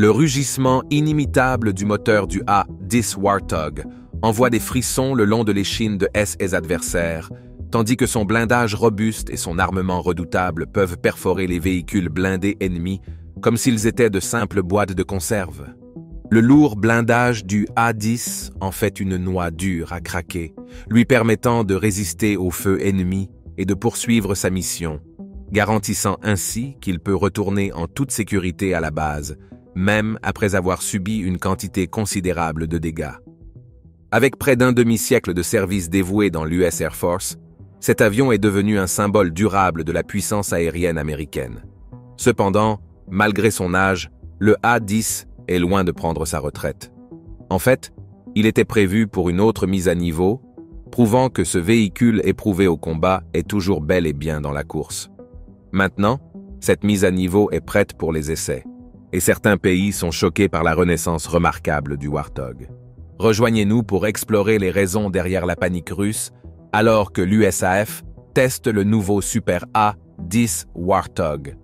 Le rugissement inimitable du moteur du A-10 Warthog envoie des frissons le long de l'échine de ses adversaires, tandis que son blindage robuste et son armement redoutable peuvent perforer les véhicules blindés ennemis comme s'ils étaient de simples boîtes de conserve. Le lourd blindage du A-10 en fait une noix dure à craquer, lui permettant de résister aux feux ennemis et de poursuivre sa mission, garantissant ainsi qu'il peut retourner en toute sécurité à la base, même après avoir subi une quantité considérable de dégâts. Avec près d'un demi-siècle de service dévoué dans l'US Air Force, cet avion est devenu un symbole durable de la puissance aérienne américaine. Cependant, malgré son âge, le A-10 est loin de prendre sa retraite. En fait, il était prévu pour une autre mise à niveau, prouvant que ce véhicule éprouvé au combat est toujours bel et bien dans la course. Maintenant, cette mise à niveau est prête pour les essais, et certains pays sont choqués par la renaissance remarquable du Warthog. Rejoignez-nous pour explorer les raisons derrière la panique russe, alors que l'USAF teste le nouveau Super A-10 Warthog.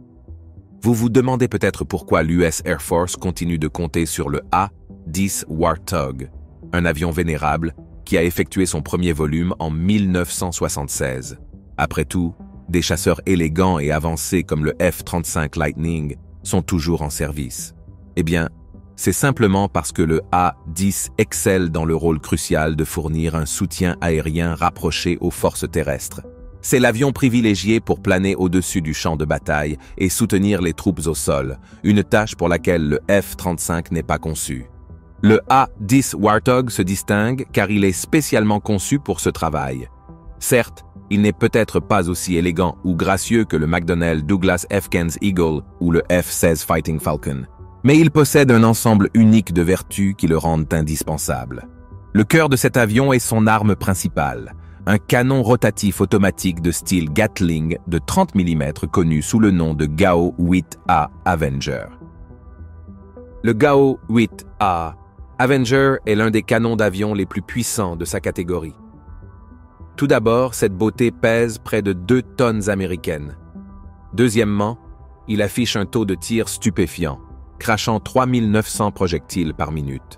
Vous vous demandez peut-être pourquoi l'US Air Force continue de compter sur le A-10 Warthog, un avion vénérable qui a effectué son premier volume en 1976. Après tout, des chasseurs élégants et avancés comme le F-35 Lightning sont toujours en service. Eh bien, c'est simplement parce que le A-10 excelle dans le rôle crucial de fournir un soutien aérien rapproché aux forces terrestres. C'est l'avion privilégié pour planer au-dessus du champ de bataille et soutenir les troupes au sol, une tâche pour laquelle le F-35 n'est pas conçu. Le A-10 Warthog se distingue car il est spécialement conçu pour ce travail. Certes, il n'est peut-être pas aussi élégant ou gracieux que le McDonnell Douglas F-15 Eagle ou le F-16 Fighting Falcon, mais il possède un ensemble unique de vertus qui le rendent indispensable. Le cœur de cet avion est son arme principale, un canon rotatif automatique de style Gatling de 30 mm connu sous le nom de GAO-8A Avenger. Le GAO-8A Avenger est l'un des canons d'avion les plus puissants de sa catégorie. Tout d'abord, cette beauté pèse près de 2 tonnes américaines. Deuxièmement, il affiche un taux de tir stupéfiant, crachant 3900 projectiles par minute.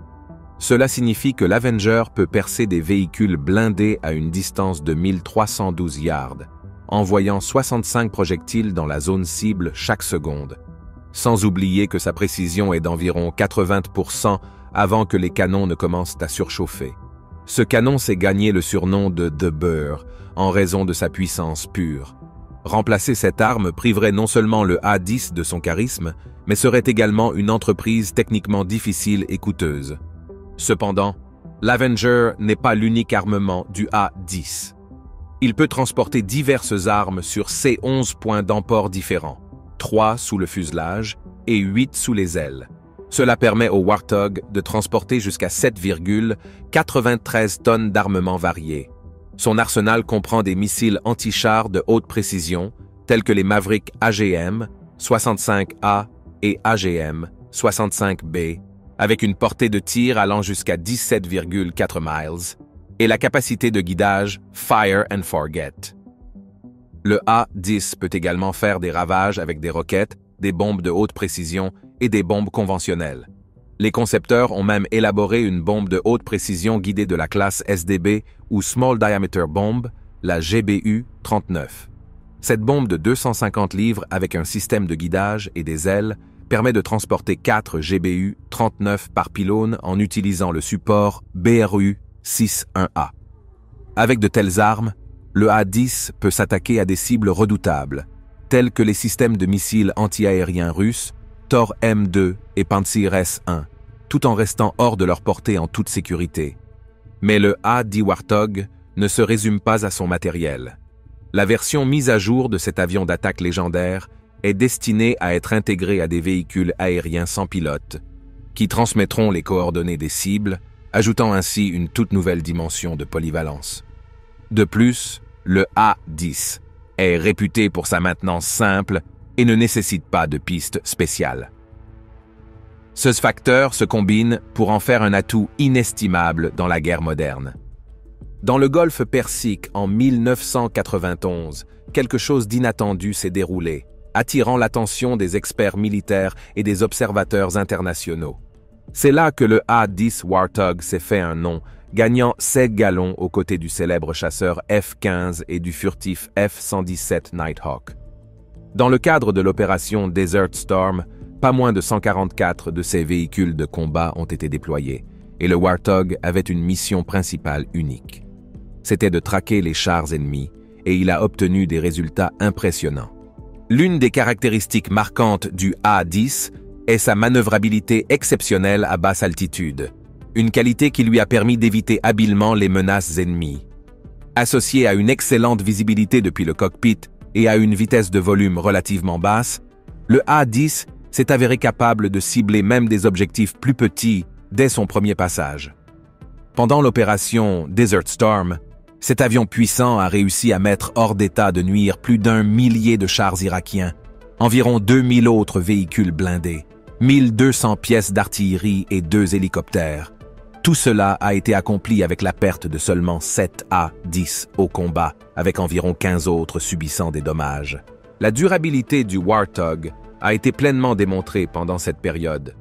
Cela signifie que l'Avenger peut percer des véhicules blindés à une distance de 1312 yards, envoyant 65 projectiles dans la zone cible chaque seconde, sans oublier que sa précision est d'environ 80% avant que les canons ne commencent à surchauffer. Ce canon s'est gagné le surnom de The Bear en raison de sa puissance pure. Remplacer cette arme priverait non seulement le A-10 de son charisme, mais serait également une entreprise techniquement difficile et coûteuse. Cependant, l'Avenger n'est pas l'unique armement du A-10. Il peut transporter diverses armes sur ses 11 points d'emport différents, 3 sous le fuselage et 8 sous les ailes. Cela permet au Warthog de transporter jusqu'à 7,93 tonnes d'armement variés. Son arsenal comprend des missiles anti-chars de haute précision, tels que les Maverick AGM 65A et AGM 65B, avec une portée de tir allant jusqu'à 17,4 miles, et la capacité de guidage Fire and Forget. Le A-10 peut également faire des ravages avec des roquettes, des bombes de haute précision et des bombes conventionnelles. Les concepteurs ont même élaboré une bombe de haute précision guidée de la classe SDB ou Small Diameter Bomb, la GBU-39. Cette bombe de 250 livres avec un système de guidage et des ailes permet de transporter 4 GBU-39 par pylône en utilisant le support BRU-61A. Avec de telles armes, le A-10 peut s'attaquer à des cibles redoutables, tels que les systèmes de missiles anti-aériens russes, Tor M2 et Pantsir S1, tout en restant hors de leur portée en toute sécurité. Mais le A-10 Warthog ne se résume pas à son matériel. La version mise à jour de cet avion d'attaque légendaire est destinée à être intégrée à des véhicules aériens sans pilote, qui transmettront les coordonnées des cibles, ajoutant ainsi une toute nouvelle dimension de polyvalence. De plus, le A-10 est réputé pour sa maintenance simple et ne nécessite pas de piste spéciale. Ce facteur se combine pour en faire un atout inestimable dans la guerre moderne. Dans le golfe Persique en 1991, quelque chose d'inattendu s'est déroulé. attirant l'attention des experts militaires et des observateurs internationaux. C'est là que le A-10 Warthog s'est fait un nom, gagnant 7 galons aux côtés du célèbre chasseur F-15 et du furtif F-117 Nighthawk. Dans le cadre de l'opération Desert Storm, pas moins de 144 de ces véhicules de combat ont été déployés, et le Warthog avait une mission principale unique. C'était de traquer les chars ennemis, et il a obtenu des résultats impressionnants. L'une des caractéristiques marquantes du A-10 est sa manœuvrabilité exceptionnelle à basse altitude, une qualité qui lui a permis d'éviter habilement les menaces ennemies. Associée à une excellente visibilité depuis le cockpit et à une vitesse de volume relativement basse, le A-10 s'est avéré capable de cibler même des objectifs plus petits dès son premier passage. Pendant l'opération Desert Storm, cet avion puissant a réussi à mettre hors d'état de nuire plus d'1 millier de chars irakiens, environ 2000 autres véhicules blindés, 1200 pièces d'artillerie et 2 hélicoptères. Tout cela a été accompli avec la perte de seulement 7 A-10 au combat, avec environ 15 autres subissant des dommages. La durabilité du Warthog a été pleinement démontrée pendant cette période.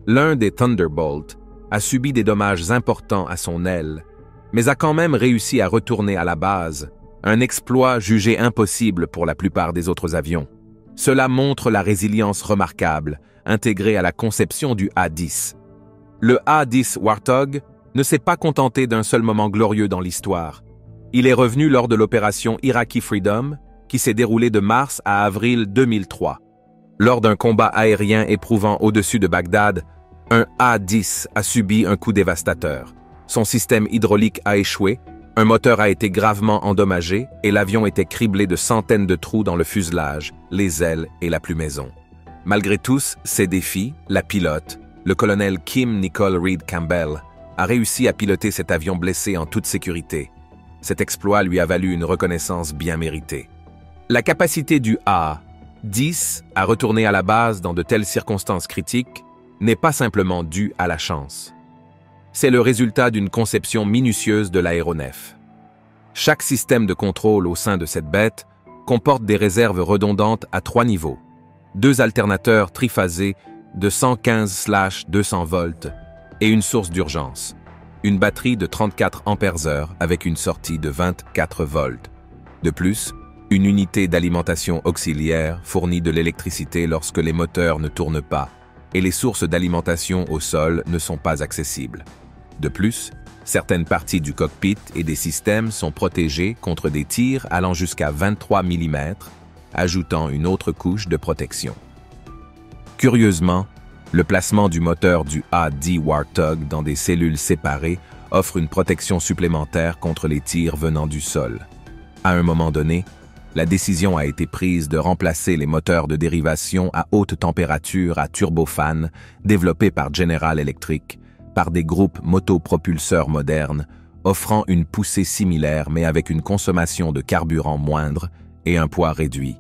L'un des Thunderbolt a subi des dommages importants à son aile, mais a quand même réussi à retourner à la base, un exploit jugé impossible pour la plupart des autres avions. Cela montre la résilience remarquable intégrée à la conception du A-10. Le A-10 Warthog ne s'est pas contenté d'un seul moment glorieux dans l'histoire. Il est revenu lors de l'opération Iraqi Freedom, qui s'est déroulée de mars à avril 2003. Lors d'un combat aérien éprouvant au-dessus de Bagdad, un A-10 a subi un coup dévastateur. Son système hydraulique a échoué, un moteur a été gravement endommagé et l'avion était criblé de centaines de trous dans le fuselage, les ailes et la plumaison. Malgré tous ces défis, la pilote, le colonel Kim Nicole Reed Campbell, a réussi à piloter cet avion blessé en toute sécurité. Cet exploit lui a valu une reconnaissance bien méritée. La capacité du A-10 à retourner à la base dans de telles circonstances critiques n'est pas simplement due à la chance. C'est le résultat d'une conception minutieuse de l'aéronef. Chaque système de contrôle au sein de cette bête comporte des réserves redondantes à 3 niveaux, 2 alternateurs triphasés de 115/200 volts et une source d'urgence, une batterie de 34 ampères-heure avec une sortie de 24 volts. De plus, une unité d'alimentation auxiliaire fournit de l'électricité lorsque les moteurs ne tournent pas et les sources d'alimentation au sol ne sont pas accessibles. De plus, certaines parties du cockpit et des systèmes sont protégées contre des tirs allant jusqu'à 23 mm, ajoutant une autre couche de protection. Curieusement, le placement du moteur du A-10 Warthog dans des cellules séparées offre une protection supplémentaire contre les tirs venant du sol. À un moment donné, la décision a été prise de remplacer les moteurs de dérivation à haute température à turbofan développés par General Electric par des groupes motopropulseurs modernes offrant une poussée similaire mais avec une consommation de carburant moindre et un poids réduit.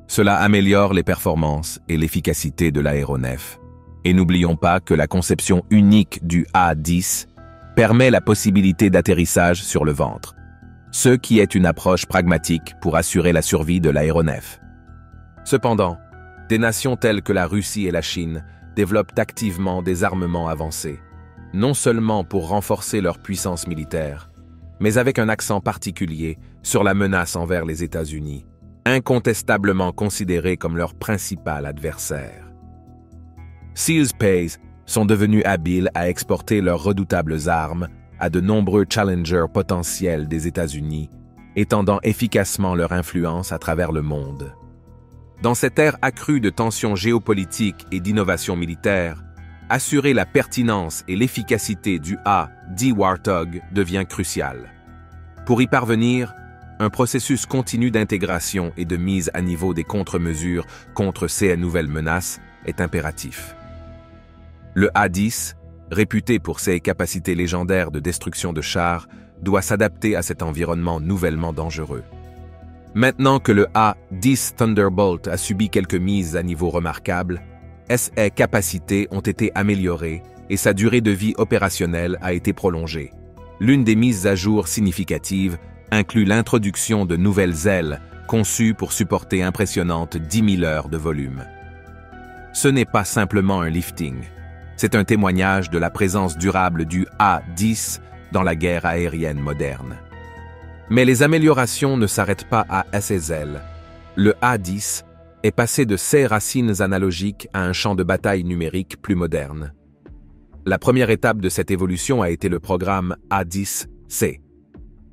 Cela améliore les performances et l'efficacité de l'aéronef. Et n'oublions pas que la conception unique du A-10 permet la possibilité d'atterrissage sur le ventre, ce qui est une approche pragmatique pour assurer la survie de l'aéronef. Cependant, des nations telles que la Russie et la Chine développent activement des armements avancés, non seulement pour renforcer leur puissance militaire, mais avec un accent particulier sur la menace envers les États-Unis, incontestablement considérés comme leur principal adversaire. Seals Pays sont devenus habiles à exporter leurs redoutables armes à de nombreux challengers potentiels des États-Unis, étendant efficacement leur influence à travers le monde. Dans cette ère accrue de tensions géopolitiques et d'innovation militaire, assurer la pertinence et l'efficacité du A-10 Warthog devient crucial. Pour y parvenir, un processus continu d'intégration et de mise à niveau des contre-mesures contre ces nouvelles menaces est impératif. Le A-10, réputé pour ses capacités légendaires de destruction de chars, doit s'adapter à cet environnement nouvellement dangereux. Maintenant que le A-10 Thunderbolt a subi quelques mises à niveau remarquables, ses capacités ont été améliorées et sa durée de vie opérationnelle a été prolongée. L'une des mises à jour significatives inclut l'introduction de nouvelles ailes conçu pour supporter impressionnantes 10 000 heures de volume. Ce n'est pas simplement un lifting, c'est un témoignage de la présence durable du A-10 dans la guerre aérienne moderne. Mais les améliorations ne s'arrêtent pas à ses ailes. Le A-10 est passé de ses racines analogiques à un champ de bataille numérique plus moderne. La première étape de cette évolution a été le programme A-10C,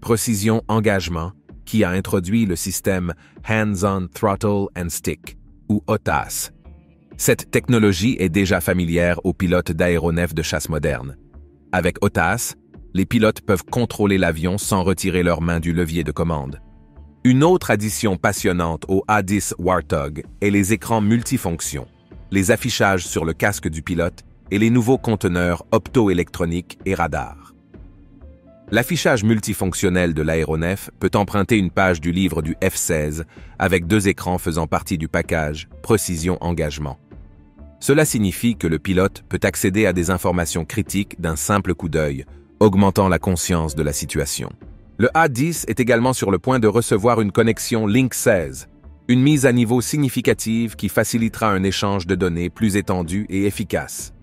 Précision Engagement, qui a introduit le système Hands-on Throttle and Stick, ou OTAS. Cette technologie est déjà familière aux pilotes d'aéronefs de chasse modernes. Avec OTAS, les pilotes peuvent contrôler l'avion sans retirer leurs mains du levier de commande. Une autre addition passionnante au A-10 Warthog est les écrans multifonctions, les affichages sur le casque du pilote et les nouveaux conteneurs optoélectroniques et radars. L'affichage multifonctionnel de l'aéronef peut emprunter une page du livre du F-16 avec 2 écrans faisant partie du package Précision Engagement. Cela signifie que le pilote peut accéder à des informations critiques d'un simple coup d'œil, augmentant la conscience de la situation. Le A-10 est également sur le point de recevoir une connexion Link 16, une mise à niveau significative qui facilitera un échange de données plus étendu et efficace.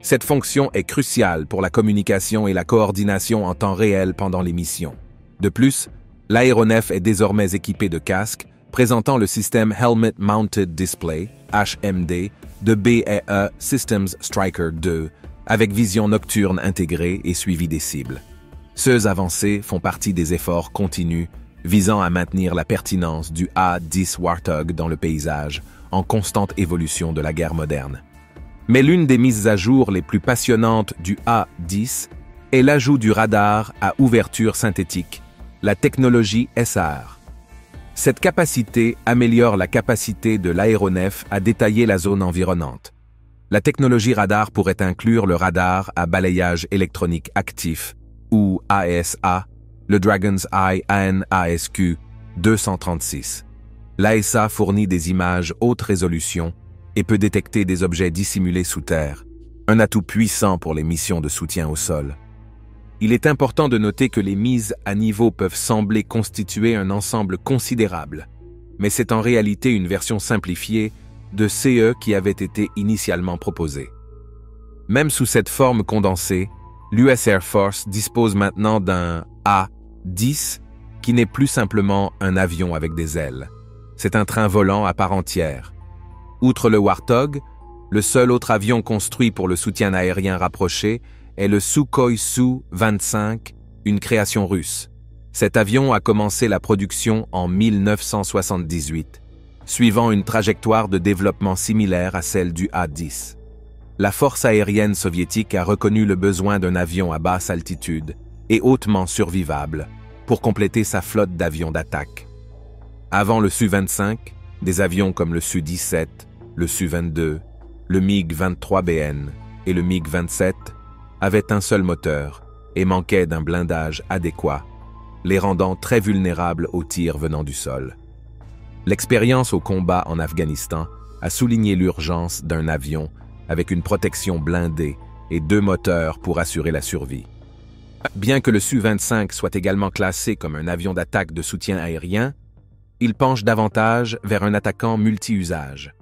Cette fonction est cruciale pour la communication et la coordination en temps réel pendant les missions. De plus, l'aéronef est désormais équipé de casques présentant le système Helmet Mounted Display, HMD, de BAE Systems Striker 2, avec vision nocturne intégrée et suivi des cibles. Ces avancées font partie des efforts continus visant à maintenir la pertinence du A-10 Warthog dans le paysage, en constante évolution de la guerre moderne. Mais l'une des mises à jour les plus passionnantes du A-10 est l'ajout du radar à ouverture synthétique, la technologie SAR. Cette capacité améliore la capacité de l'aéronef à détailler la zone environnante. La technologie radar pourrait inclure le radar à balayage électronique actif, ou AESA, le Dragon's Eye AN/ASQ 236. L'AESA fournit des images haute résolution et peut détecter des objets dissimulés sous terre, un atout puissant pour les missions de soutien au sol. Il est important de noter que les mises à niveau peuvent sembler constituer un ensemble considérable, mais c'est en réalité une version simplifiée de CE qui avait été initialement proposée. Même sous cette forme condensée, l'US Air Force dispose maintenant d'un A-10 qui n'est plus simplement un avion avec des ailes. C'est un train volant à part entière. Outre le Warthog, le seul autre avion construit pour le soutien aérien rapproché est le Sukhoi Su-25, une création russe. Cet avion a commencé la production en 1978, suivant une trajectoire de développement similaire à celle du A-10. La force aérienne soviétique a reconnu le besoin d'un avion à basse altitude et hautement survivable pour compléter sa flotte d'avions d'attaque. Avant le Su-25, des avions comme le Su-17, le Su-22, le MiG-23BN et le MiG-27 avaient un seul moteur et manquaient d'un blindage adéquat, les rendant très vulnérables aux tirs venant du sol. L'expérience au combat en Afghanistan a souligné l'urgence d'un avion avec une protection blindée et 2 moteurs pour assurer la survie. Bien que le Su-25 soit également classé comme un avion d'attaque de soutien aérien, il penche davantage vers un attaquant multi-usage.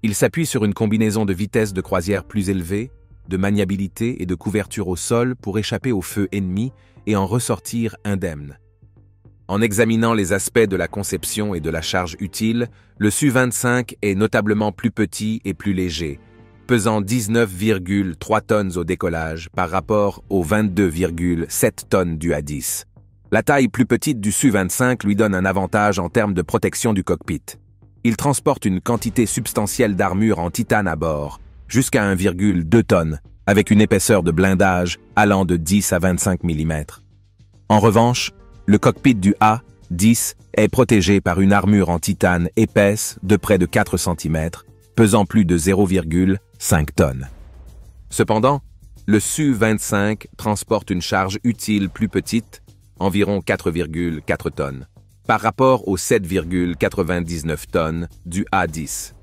Il s'appuie sur une combinaison de vitesse de croisière plus élevée, de maniabilité et de couverture au sol pour échapper au feu ennemi et en ressortir indemne. En examinant les aspects de la conception et de la charge utile, le Su-25 est notablement plus petit et plus léger, pesant 19,3 tonnes au décollage par rapport aux 22,7 tonnes du A-10. La taille plus petite du Su-25 lui donne un avantage en termes de protection du cockpit. Il transporte une quantité substantielle d'armure en titane à bord, jusqu'à 1,2 tonnes, avec une épaisseur de blindage allant de 10 à 25 mm. En revanche, le cockpit du A-10 est protégé par une armure en titane épaisse de près de 4 cm, pesant plus de 0,5 tonnes. Cependant, le Su-25 transporte une charge utile plus petite, environ 4,4 tonnes, par rapport aux 7,99 tonnes du A-10.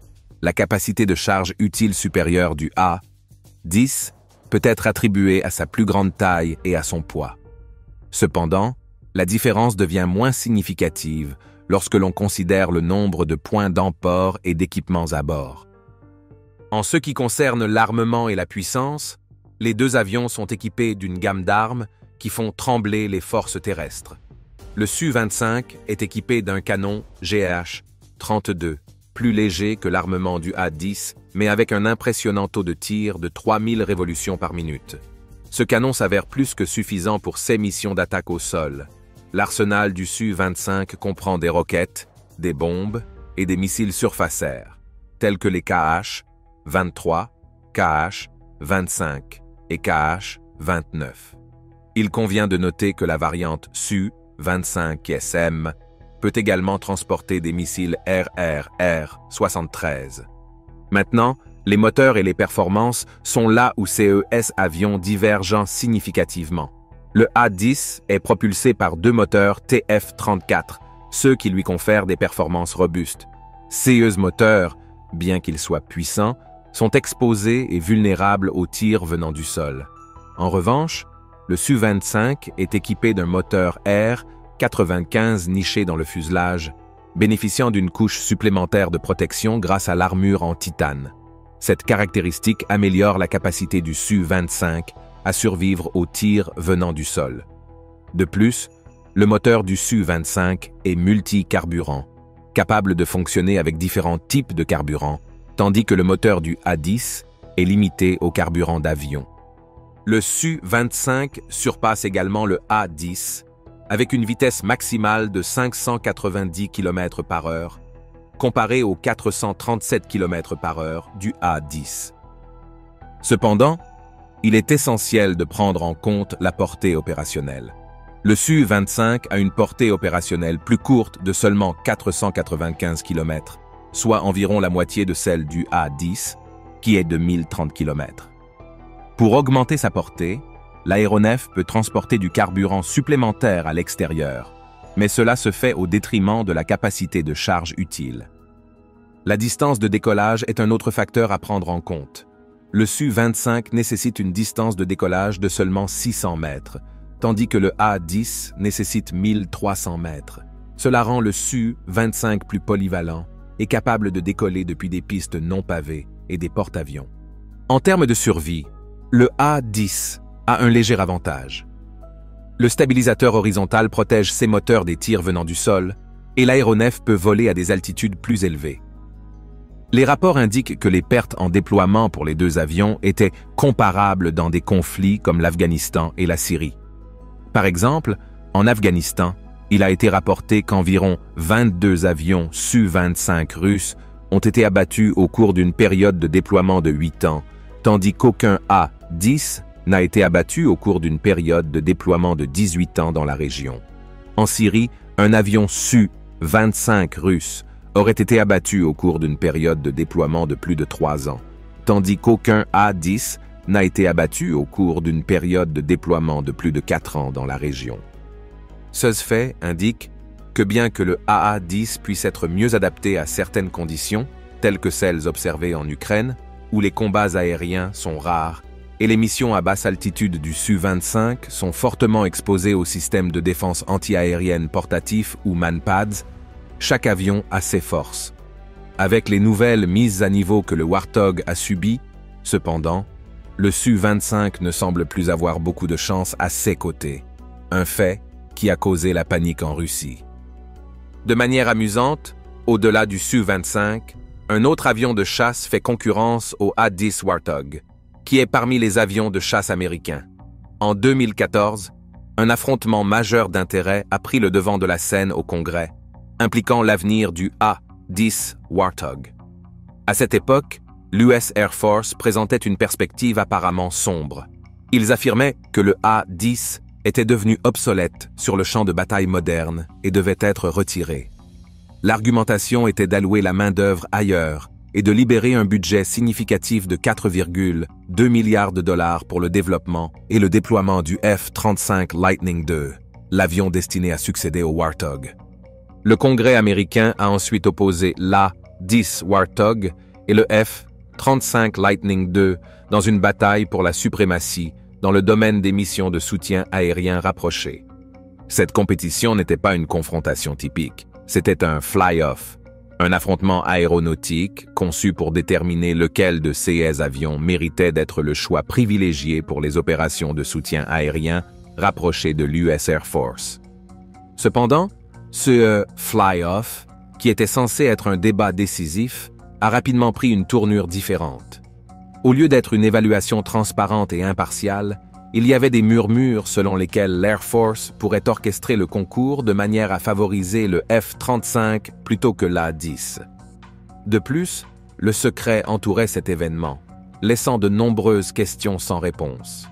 La capacité de charge utile supérieure du A-10 peut être attribuée à sa plus grande taille et à son poids. Cependant, la différence devient moins significative lorsque l'on considère le nombre de points d'emport et d'équipements à bord. En ce qui concerne l'armement et la puissance, les deux avions sont équipés d'une gamme d'armes qui font trembler les forces terrestres. Le Su-25 est équipé d'un canon GH-32, plus léger que l'armement du A-10, mais avec un impressionnant taux de tir de 3000 révolutions par minute. Ce canon s'avère plus que suffisant pour 6 missions d'attaque au sol. L'arsenal du Su-25 comprend des roquettes, des bombes et des missiles surface-air, tels que les KH-23, KH-25 et KH-29. Il convient de noter que la variante Su-25SM peut également transporter des missiles RRR-73. Maintenant, les moteurs et les performances sont là où ces avions divergent significativement. Le A-10 est propulsé par 2 moteurs TF-34, ceux qui lui confèrent des performances robustes. Ces moteurs, bien qu'ils soient puissants, sont exposés et vulnérables aux tirs venant du sol. En revanche, le Su-25 est équipé d'un moteur R-95 niché dans le fuselage, bénéficiant d'une couche supplémentaire de protection grâce à l'armure en titane. Cette caractéristique améliore la capacité du Su-25 à survivre aux tirs venant du sol. De plus, le moteur du Su-25 est multi-carburant, capable de fonctionner avec différents types de carburant, tandis que le moteur du A-10 est limité au carburant d'avion. Le Su-25 surpasse également le A-10 avec une vitesse maximale de 590 km/h, comparée aux 437 km/h du A-10. Cependant, il est essentiel de prendre en compte la portée opérationnelle. Le Su-25 a une portée opérationnelle plus courte de seulement 495 km, soit environ la moitié de celle du A-10, qui est de 1030 km. Pour augmenter sa portée, l'aéronef peut transporter du carburant supplémentaire à l'extérieur, mais cela se fait au détriment de la capacité de charge utile. La distance de décollage est un autre facteur à prendre en compte. Le Su-25 nécessite une distance de décollage de seulement 600 mètres, tandis que le A-10 nécessite 1300 mètres. Cela rend le Su-25 plus polyvalent et capable de décoller depuis des pistes non pavées et des porte-avions. En termes de survie, le A-10 a un léger avantage. Le stabilisateur horizontal protège ses moteurs des tirs venant du sol et l'aéronef peut voler à des altitudes plus élevées. Les rapports indiquent que les pertes en déploiement pour les deux avions étaient comparables dans des conflits comme l'Afghanistan et la Syrie. Par exemple, en Afghanistan, il a été rapporté qu'environ 22 avions Su-25 russes ont été abattus au cours d'une période de déploiement de 8 ans, tandis qu'aucun A-10 n'a été abattu au cours d'une période de déploiement de 18 ans dans la région. En Syrie, un avion Su-25 russe aurait été abattu au cours d'une période de déploiement de plus de 3 ans, tandis qu'aucun A-10 n'a été abattu au cours d'une période de déploiement de plus de 4 ans dans la région. Ce fait indique que bien que le AA-10 puisse être mieux adapté à certaines conditions, telles que celles observées en Ukraine, où les combats aériens sont rares, et les missions à basse altitude du Su-25 sont fortement exposées au système de défense anti-aérienne portatif ou MANPADS, chaque avion a ses forces. Avec les nouvelles mises à niveau que le Warthog a subies, cependant, le Su-25 ne semble plus avoir beaucoup de chance à ses côtés, un fait qui a causé la panique en Russie. De manière amusante, au-delà du Su-25, un autre avion de chasse fait concurrence au A-10 Warthog, qui est parmi les avions de chasse américains. En 2014, un affrontement majeur d'intérêt a pris le devant de la scène au Congrès, impliquant l'avenir du A-10 Warthog. À cette époque, l'US Air Force présentait une perspective apparemment sombre. Ils affirmaient que le A-10 était devenu obsolète sur le champ de bataille moderne et devait être retiré. L'argumentation était d'allouer la main-d'œuvre ailleurs et de libérer un budget significatif de 4,2 milliards de dollars pour le développement et le déploiement du F-35 Lightning II, l'avion destiné à succéder au Warthog. Le Congrès américain a ensuite opposé l'A-10 Warthog et le F-35 Lightning II dans une bataille pour la suprématie dans le domaine des missions de soutien aérien rapprochées. Cette compétition n'était pas une confrontation typique, C'était un fly-off, un affrontement aéronautique conçu pour déterminer lequel de ces avions méritait d'être le choix privilégié pour les opérations de soutien aérien rapprochées de l'US Air Force. Cependant, ce fly-off, qui était censé être un débat décisif, a rapidement pris une tournure différente. Au lieu d'être une évaluation transparente et impartiale, il y avait des murmures selon lesquels l'Air Force pourrait orchestrer le concours de manière à favoriser le F-35 plutôt que l'A-10. De plus, le secret entourait cet événement, laissant de nombreuses questions sans réponse.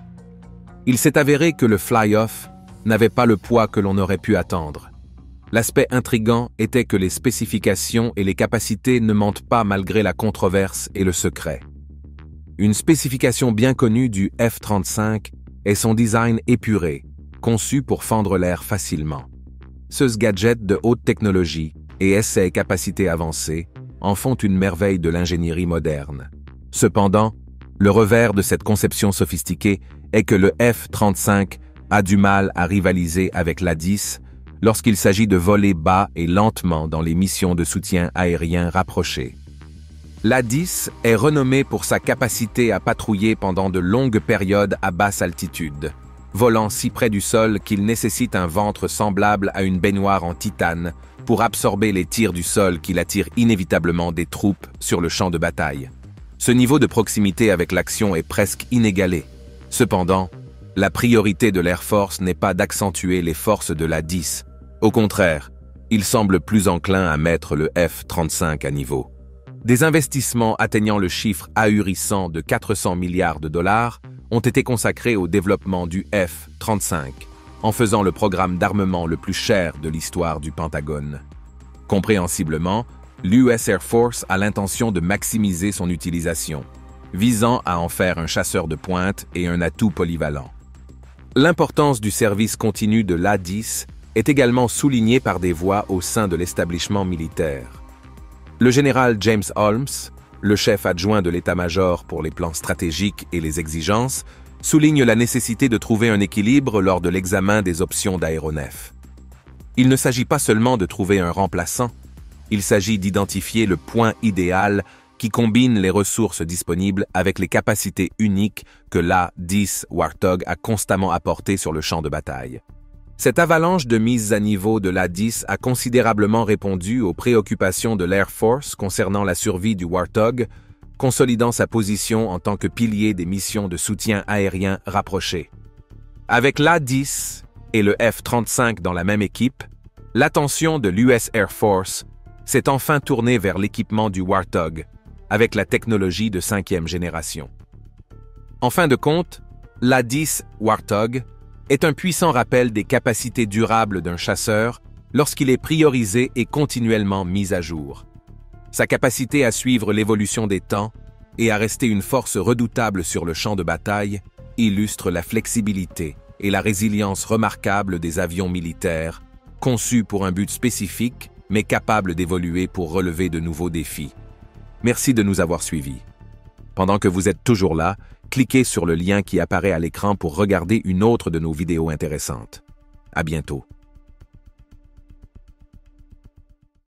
Il s'est avéré que le fly-off n'avait pas le poids que l'on aurait pu attendre. L'aspect intrigant était que les spécifications et les capacités ne mentent pas malgré la controverse et le secret. Une spécification bien connue du F-35 est son design épuré, conçu pour fendre l'air facilement. Ce gadget de haute technologie et ses capacités avancées en font une merveille de l'ingénierie moderne. Cependant, le revers de cette conception sophistiquée est que le F-35 a du mal à rivaliser avec l'A-10 lorsqu'il s'agit de voler bas et lentement dans les missions de soutien aérien rapprochées. L'A-10 est renommé pour sa capacité à patrouiller pendant de longues périodes à basse altitude, volant si près du sol qu'il nécessite un ventre semblable à une baignoire en titane pour absorber les tirs du sol qu'il attire inévitablement des troupes sur le champ de bataille. Ce niveau de proximité avec l'action est presque inégalé. Cependant, la priorité de l'Air Force n'est pas d'accentuer les forces de l'A-10. Au contraire, il semble plus enclin à mettre le F-35 à niveau. Des investissements atteignant le chiffre ahurissant de 400 milliards de dollars ont été consacrés au développement du F-35, en faisant le programme d'armement le plus cher de l'histoire du Pentagone. Compréhensiblement, l'US Air Force a l'intention de maximiser son utilisation, visant à en faire un chasseur de pointe et un atout polyvalent. L'importance du service continu de l'A-10 est également soulignée par des voix au sein de l'établissement militaire. Le général James Holmes, le chef adjoint de l'état-major pour les plans stratégiques et les exigences, souligne la nécessité de trouver un équilibre lors de l'examen des options d'aéronefs. Il ne s'agit pas seulement de trouver un remplaçant, il s'agit d'identifier le point idéal qui combine les ressources disponibles avec les capacités uniques que l'A-10 Warthog a constamment apportées sur le champ de bataille. Cette avalanche de mise à niveau de l'A-10 a considérablement répondu aux préoccupations de l'Air Force concernant la survie du Warthog, consolidant sa position en tant que pilier des missions de soutien aérien rapprochées. Avec l'A-10 et le F-35 dans la même équipe, l'attention de l'US Air Force s'est enfin tournée vers l'équipement du Warthog, avec la technologie de 5e génération. En fin de compte, l'A-10 Warthog est un puissant rappel des capacités durables d'un chasseur lorsqu'il est priorisé et continuellement mis à jour. Sa capacité à suivre l'évolution des temps et à rester une force redoutable sur le champ de bataille illustre la flexibilité et la résilience remarquables des avions militaires, conçus pour un but spécifique, mais capables d'évoluer pour relever de nouveaux défis. Merci de nous avoir suivis. Pendant que vous êtes toujours là, cliquez sur le lien qui apparaît à l'écran pour regarder une autre de nos vidéos intéressantes. À bientôt.